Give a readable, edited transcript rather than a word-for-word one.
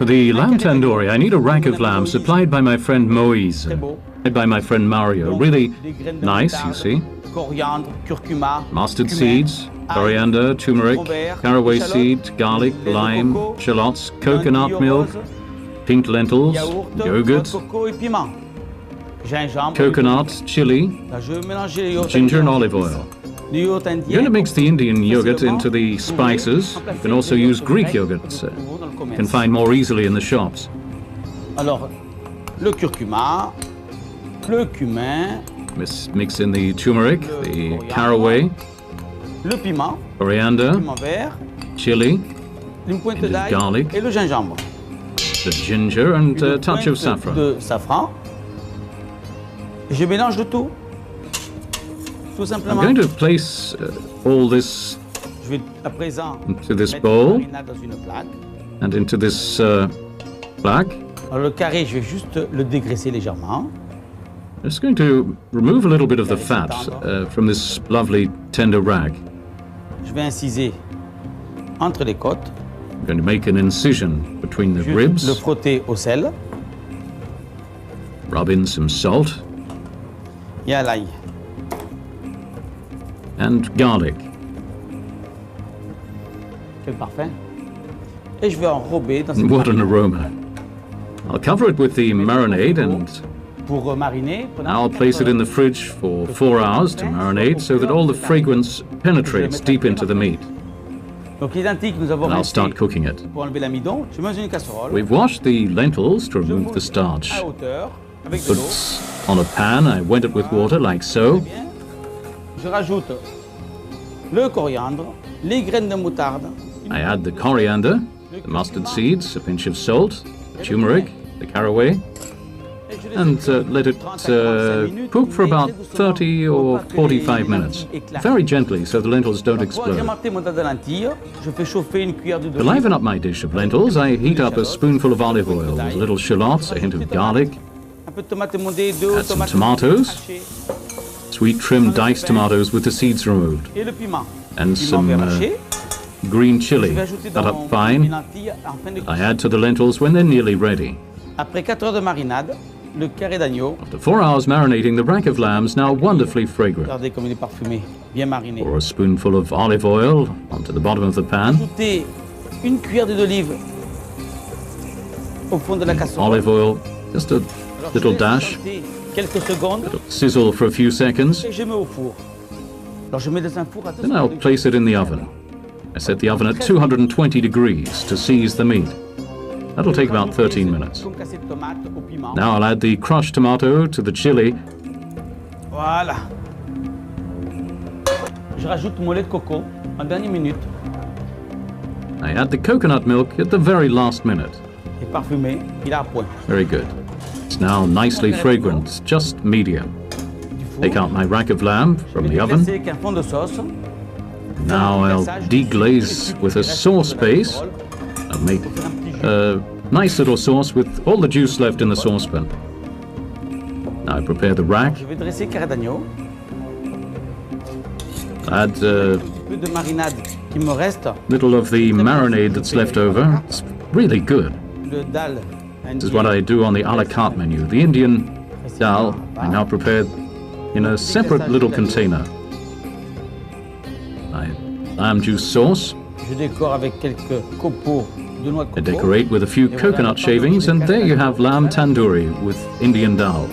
For the lamb tandoori, I need a rack of lamb supplied by my friend Moise, by my friend Mario. Really nice, you see. Mustard seeds, coriander, turmeric, caraway seed, garlic, lime, shallots, coconut milk, pink lentils, yogurt, coconut, chili, ginger and olive oil. You're going to mix the Indian yogurt into the spices. You can also use Greek yogurt. You can find more easily in the shops. Alors, le curcuma, le cumin, Mix in the turmeric, the caraway, le piment, coriander, piment vert, chili, une pointe d'ail garlic, et le gingembre. the ginger and a touch of saffron. De safran. Je mélange le tout. Tout I'm simplement. going to place all this Je vais à présent into this mettre bowl la marinade dans une plaque. and into this plaque. Alors, le carré, je vais juste le dégraisser légèrement. I'm just going to remove a little bit of the fat from this lovely tender rack. Je vais inciser entre les côtes. I'm going to make an incision between the Juste le ribs, frotter au sel rub in some salt et à l'ail. and garlic. Quel parfum. Et je vais enrober dans cette What an marinade. aroma. I'll cover it with the marinade and Pour mariner. I'll place it in the fridge for 4 hours to marinate so that all the fragrance penetrates deep into the meat. Donc les lentilles que nous avons And I'll rincées start cooking it. pour enlever l'amidon, je mets dans une casserole. We've washed the lentils to remove the starch. À hauteur, avec de Put l'eau. on a pan, I wet it with water like so. Bien. Je rajoute le coriandre, les graines de moutarde, I add the coriander, the mustard seeds, a pinch of salt, turmeric, the caraway, et je les and let it 30 à 45 minutes, cook for about mais très doucement 30 pour or pas que 45 les minutes, lentilles éclatent. very gently so the lentils don't Pour explode. agrémenter mon tas de lentilles, je fais chauffer une cuillère d'huile To d'olive, liven up my dish of lentils, I heat up a spoonful of olive oil with a little shallots, a hint of garlic, un peu de tomate émondée, 2 Add some tomates tomatoes. hachées sweet trimmed diced tomatoes with the seeds removed, et le piment. and Piment some vert haché. green Je chili vais ajouter cut dans up mes fine. lentilles en fin de I cuisson. add to the lentils when they're nearly ready. Après 4 heures de marinade, le carré d'agneau, After 4 hours marinating, the rack of lamb's now wonderfully fragrant. regardez comme il est parfumé, bien mariné. Pour a spoonful of olive oil onto the bottom of the pan. Ajoutez une cuillère d'huile d'olive au fond de la casserole. Olive oil, just a Alors, je little laisse dash. sauter quelques secondes Sizzle for a few seconds. et je mets au four. Alors je mets dans un four à 200 Then I'll place it in the oven. I set the oven at 220 degrees to season the meat. That'll take about 13 minutes. Concassé de tomate au piment. Now I'll add the crushed tomato to the chili. Voilà. Je rajoute mon lait de coco en dernière minute. I add the coconut milk at the very last minute. Et parfumé, il est à point. Very good. It's now nicely fragrant, just medium. Du four. Take out my rack of lamb from the oven. Avec un fond de sauce. Now I'll deglaze with a sauce base. I'll make a nice little sauce with all the juice left in the saucepan. Now I prepare the rack. Je vais dresser le carré d'agneau. Add Un petit peu de marinade qui me reste. little of the marinade that's left over. It's really good. Le dal. This is what I do on the a la carte menu. The Indian dal I now prepare in a separate little container. My lamb juice sauce. Je décore avec quelques copeaux de noix de I coco. decorate with a few coconut shavings, and there you have lamb tandoori with Indian dal.